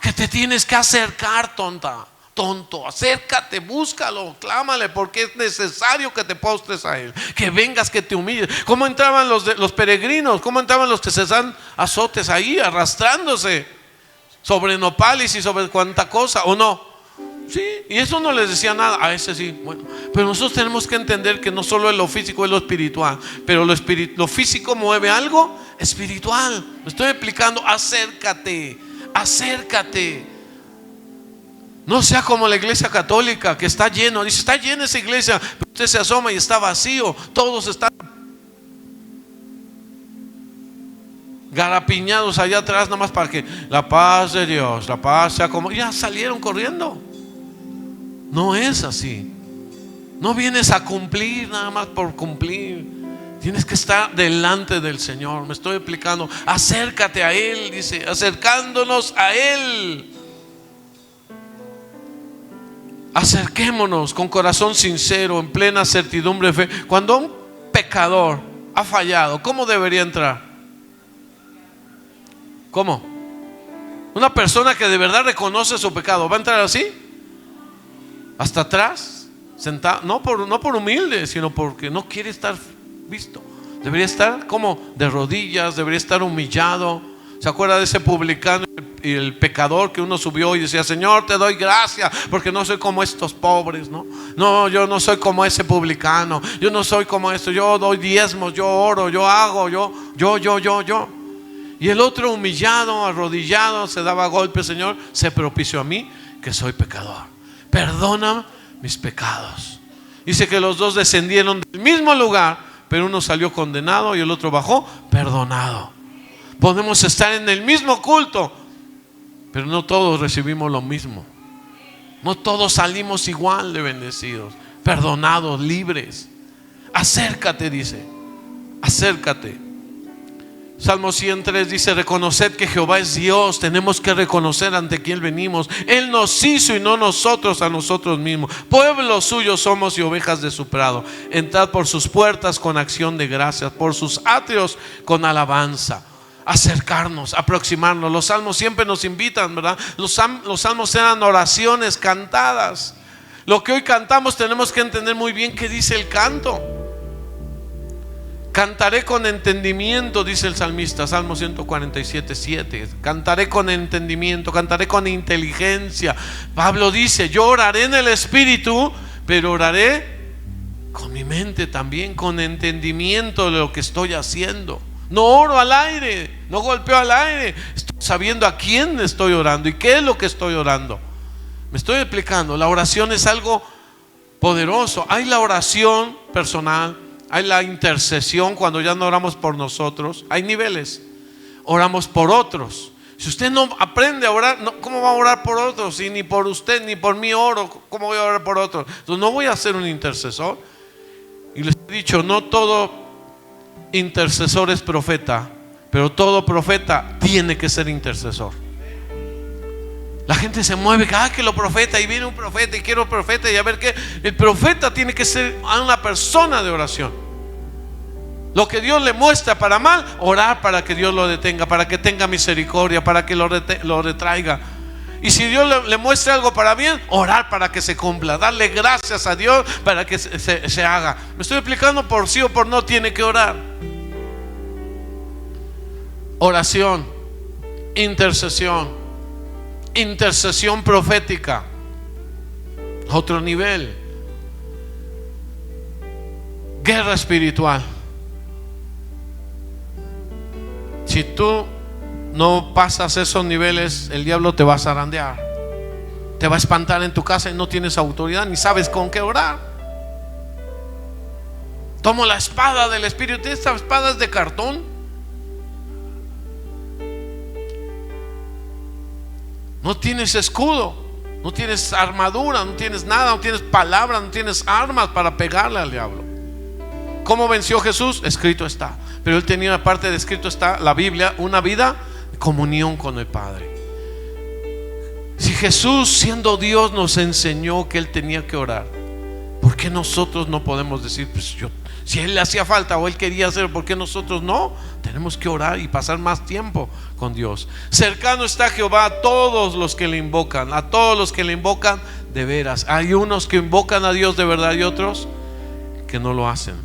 que te tienes que acercar, tonto, acércate, búscalo, clámale, porque es necesario que te postres a Él, que vengas, que te humilles. ¿Cómo entraban los peregrinos? ¿Cómo entraban los que se dan azotes ahí, arrastrándose sobre nopales y sobre cuánta cosa, o no? Sí, y eso no les decía nada. A ese sí, bueno. Pero nosotros tenemos que entender que no solo es lo físico, es lo espiritual. Pero lo físico mueve algo espiritual. Me estoy explicando. Acércate. No sea como la iglesia católica, que está lleno. Dice, está llena esa iglesia, pero usted se asoma y está vacío. Todos están garapiñados allá atrás, nada más para que la paz de Dios, la paz sea como. Ya salieron corriendo. No es así. No vienes a cumplir nada más por cumplir. Tienes que estar delante del Señor. Me estoy explicando. Acércate a Él, dice, acercándonos a Él. Acerquémonos con corazón sincero, en plena certidumbre de fe. Cuando un pecador ha fallado, ¿cómo debería entrar? ¿Cómo? Una persona que de verdad reconoce su pecado, ¿va a entrar así? Hasta atrás, sentado, no por humilde, sino porque no quiere estar visto. Debería estar como de rodillas, debería estar humillado. ¿Se acuerda de ese publicano y el pecador que uno subió y decía: Señor, te doy gracias porque no soy como estos pobres? No, yo no soy como ese publicano, yo no soy como esto, yo doy diezmos, yo oro, yo hago, yo. Y el otro, humillado, arrodillado, se daba golpes: Señor, sé propicio a mí que soy pecador, perdona mis pecados. Dice que los dos descendieron del mismo lugar, pero uno salió condenado y el otro bajó perdonado. Podemos estar en el mismo culto, pero no todos recibimos lo mismo. No todos salimos igual de bendecidos, perdonados, libres. Acércate, dice, acércate. Salmo 103 dice: reconoced que Jehová es Dios. Tenemos que reconocer ante quién venimos. Él nos hizo y no nosotros a nosotros mismos. Pueblo suyo somos y ovejas de su prado. Entrad por sus puertas con acción de gracias, por sus atrios con alabanza. Acercarnos, aproximarnos. Los salmos siempre nos invitan, ¿verdad? Los salmos eran oraciones cantadas. Lo que hoy cantamos tenemos que entender muy bien qué dice el canto. Cantaré con entendimiento, dice el salmista, Salmo 147:7. Cantaré con entendimiento, cantaré con inteligencia. Pablo dice: yo oraré en el Espíritu, pero oraré con mi mente también, con entendimiento de lo que estoy haciendo. No oro al aire, no golpeo al aire. Estoy sabiendo a quién estoy orando y qué es lo que estoy orando. Me estoy explicando. La oración es algo poderoso. Hay la oración personal, hay la intercesión cuando ya no oramos por nosotros. Hay niveles. Oramos por otros. Si usted no aprende a orar, ¿cómo va a orar por otros? Si ni por usted ni por mí oro, ¿cómo voy a orar por otros? Entonces no voy a ser un intercesor. Y les he dicho, no todo intercesor es profeta, pero todo profeta tiene que ser intercesor. La gente se mueve, que lo profeta, y viene un profeta y quiero profeta, y a ver qué. El profeta tiene que ser una persona de oración. Lo que Dios le muestra para mal, orar para que Dios lo detenga, para que tenga misericordia, para que lo retraiga. Y si Dios le muestra algo para bien, orar para que se cumpla, darle gracias a Dios para que se haga. Me estoy explicando. Por sí o por no tiene que orar. Oración, intercesión, intercesión profética, otro nivel. Guerra espiritual. Si tú no pasas esos niveles, el diablo te va a zarandear, te va a espantar en tu casa y no tienes autoridad ni sabes con qué orar. Tomo la espada del Espíritu. Esta espada es de cartón. No tienes escudo, no tienes armadura, no tienes nada, no tienes palabra, no tienes armas para pegarle al diablo. ¿Cómo venció Jesús? Escrito está. Pero él tenía, aparte de escrito está, la Biblia, una vida de comunión con el Padre. Si Jesús, siendo Dios, nos enseñó que él tenía que orar, ¿por qué nosotros no podemos decir, pues si él le hacía falta o él quería hacer, ¿por qué nosotros no? Tenemos que orar y pasar más tiempo con Dios. Cercano está Jehová a todos los que le invocan, a todos los que le invocan de veras. Hay unos que invocan a Dios de verdad y otros que no lo hacen.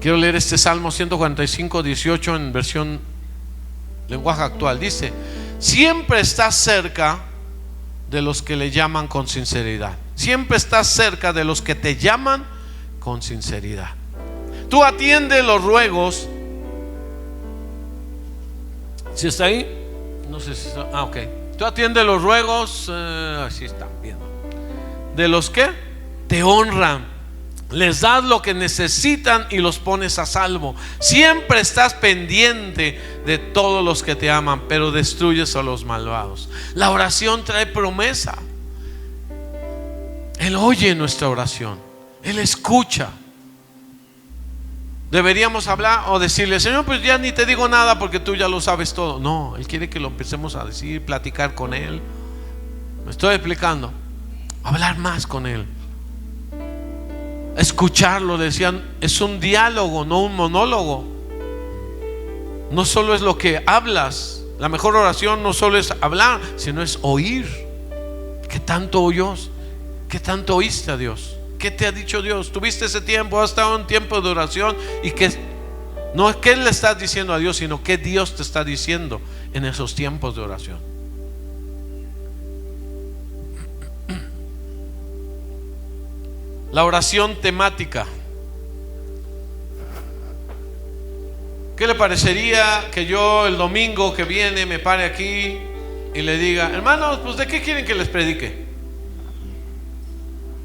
Quiero leer este Salmo 145:18 en versión lenguaje actual. Dice: siempre está cerca de los que le llaman con sinceridad. Siempre estás cerca de los que te llaman con sinceridad. Tú atiendes los ruegos. ¿Sí está ahí? No sé si está. Ok. Tú atiendes los ruegos. Así está bien. De los que te honran. Les das lo que necesitan y los pones a salvo. Siempre estás pendiente de todos los que te aman, pero destruyes a los malvados. La oración trae promesa. Él oye nuestra oración, Él escucha. Deberíamos hablar o decirle: Señor, pues ya ni te digo nada porque tú ya lo sabes todo. No, Él quiere que lo empecemos a decir, platicar con Él. Me estoy explicando. Hablar más con Él, escucharlo. Decían, es un diálogo, no un monólogo. no solo es lo que hablas. La mejor oración no solo es hablar, sino es oír. ¿Qué tanto oyó? ¿Qué tanto oíste a Dios? ¿Qué te ha dicho Dios? ¿Tuviste ese tiempo? ¿Has estado en tiempo de oración? Y que no es qué le estás diciendo a Dios, sino qué Dios te está diciendo en esos tiempos de oración. La oración temática. ¿Qué le parecería que yo el domingo que viene me pare aquí y le diga: hermanos, pues ¿de qué quieren que les predique?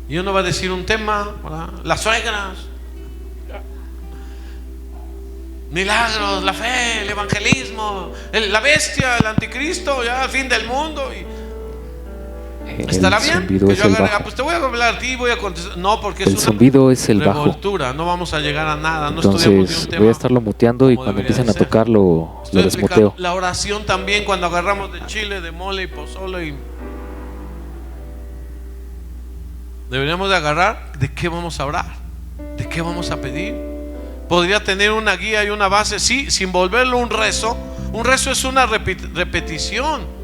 Y uno va a decir un tema, ¿verdad? Las suegras, milagros, la fe, el evangelismo, la bestia, el anticristo, ya el fin del mundo. ¿Estará bien? Que yo agarre, pues te voy a hablar a ti, voy a contestar. No, porque es El una zumbido es el bajo. revoltura, no vamos a llegar a nada. No estudiamos ni un Entonces tema voy a estarlo muteando y como cuando debería empiecen de a ser. tocar lo Estoy explicando. desmuteo. La oración también, cuando agarramos de chile, de mole y pozole, y deberíamos de agarrar de qué vamos a orar, de qué vamos a pedir. Podría tener una guía y una base, sí, sin volverlo un rezo. Un rezo es una repetición.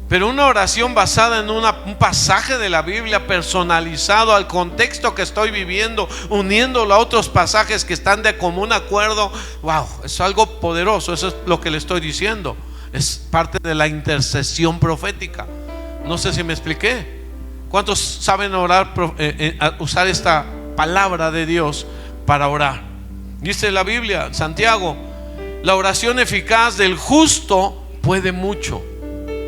Pero una oración basada en un pasaje de la Biblia, personalizado al contexto que estoy viviendo, uniéndolo a otros pasajes que están de común acuerdo. Wow, es algo poderoso. Eso es lo que le estoy diciendo. Es parte de la intercesión profética. No sé si me expliqué. ¿Cuántos saben orar, usar esta palabra de Dios para orar? Dice la Biblia, Santiago: la oración eficaz del justo puede mucho.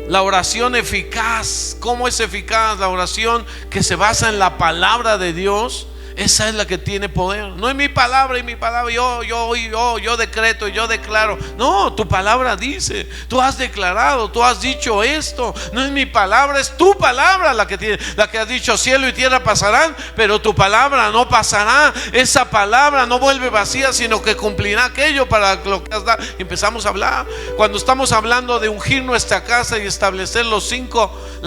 La oración eficaz, ¿cómo es eficaz? La oración que se basa en la palabra de Dios, esa es la que tiene poder. No es mi palabra y mi palabra, yo decreto y yo declaro. No, tu palabra dice, tú has declarado, tú has dicho esto. No es mi palabra, es tu palabra la que has dicho: cielo y tierra pasarán, pero tu palabra no pasará. Esa palabra no vuelve vacía, sino que cumplirá aquello para lo que has dado. Empezamos a hablar. Cuando estamos hablando de ungir nuestra casa y establecer las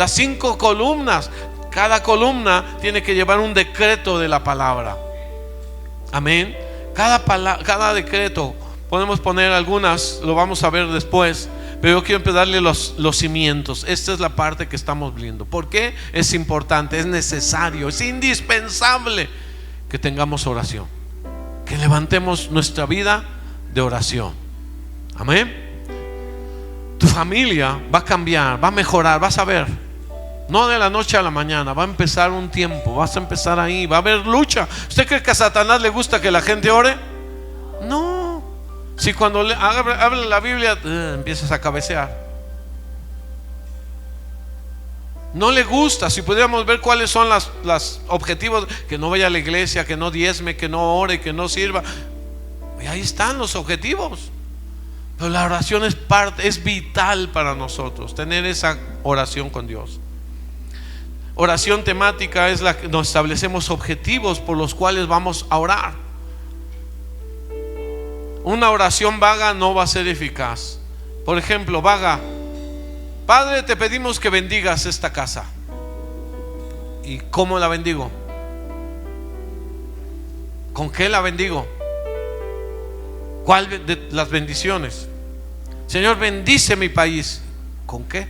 5 columnas, cada columna tiene que llevar un decreto de la palabra. Amén. Cada decreto, podemos poner algunas, lo vamos a ver después, pero yo quiero darle los cimientos. Esta es la parte que estamos viendo. ¿Por qué? Es importante, es necesario, es indispensable que tengamos oración, que levantemos nuestra vida de oración. Amén. Tu familia va a cambiar, va a mejorar, vas a ver. No de la noche a la mañana, va a empezar un tiempo, vas a empezar ahí, va a haber lucha. ¿Usted cree que a Satanás le gusta que la gente ore? No. Si cuando habla la Biblia empiezas a cabecear, no le gusta. Si pudiéramos ver cuáles son los objetivos: que no vaya a la iglesia, que no diezme, que no ore, que no sirva. Y ahí están los objetivos. Pero la oración es vital para nosotros, tener esa oración con Dios. Oración temática es la que nos establecemos objetivos por los cuales vamos a orar. Una oración vaga no va a ser eficaz. Por ejemplo, vaga: Padre, te pedimos que bendigas esta casa. ¿Y cómo la bendigo? ¿Con qué la bendigo? ¿Cuál de las bendiciones? Señor, bendice mi país. ¿Con qué?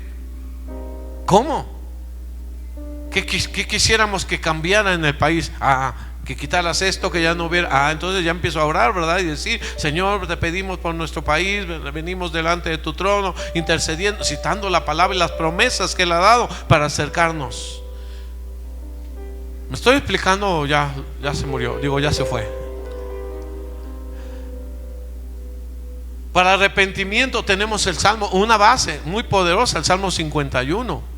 ¿Cómo? ¿Qué quisiéramos que cambiara en el país? Que quitaras esto, que ya no hubiera. Entonces ya empiezo a orar, ¿verdad? Y decir: Señor, te pedimos por nuestro país, venimos delante de tu trono, intercediendo, citando la palabra y las promesas que Él ha dado para acercarnos. ¿Me estoy explicando? Ya se murió, ya se fue. Para arrepentimiento tenemos el Salmo, una base muy poderosa, el Salmo 51.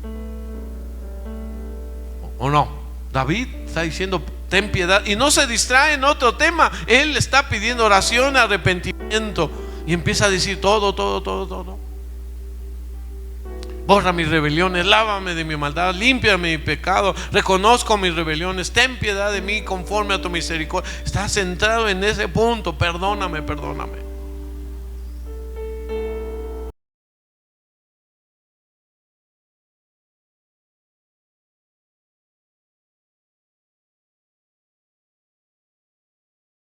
¿O no? David está diciendo: ten piedad, y no se distrae en otro tema. Él está pidiendo oración, arrepentimiento, y empieza a decir todo. Borra mis rebeliones, lávame de mi maldad, límpiame mi pecado, reconozco mis rebeliones, ten piedad de mí conforme a tu misericordia. Está centrado en ese punto: perdóname.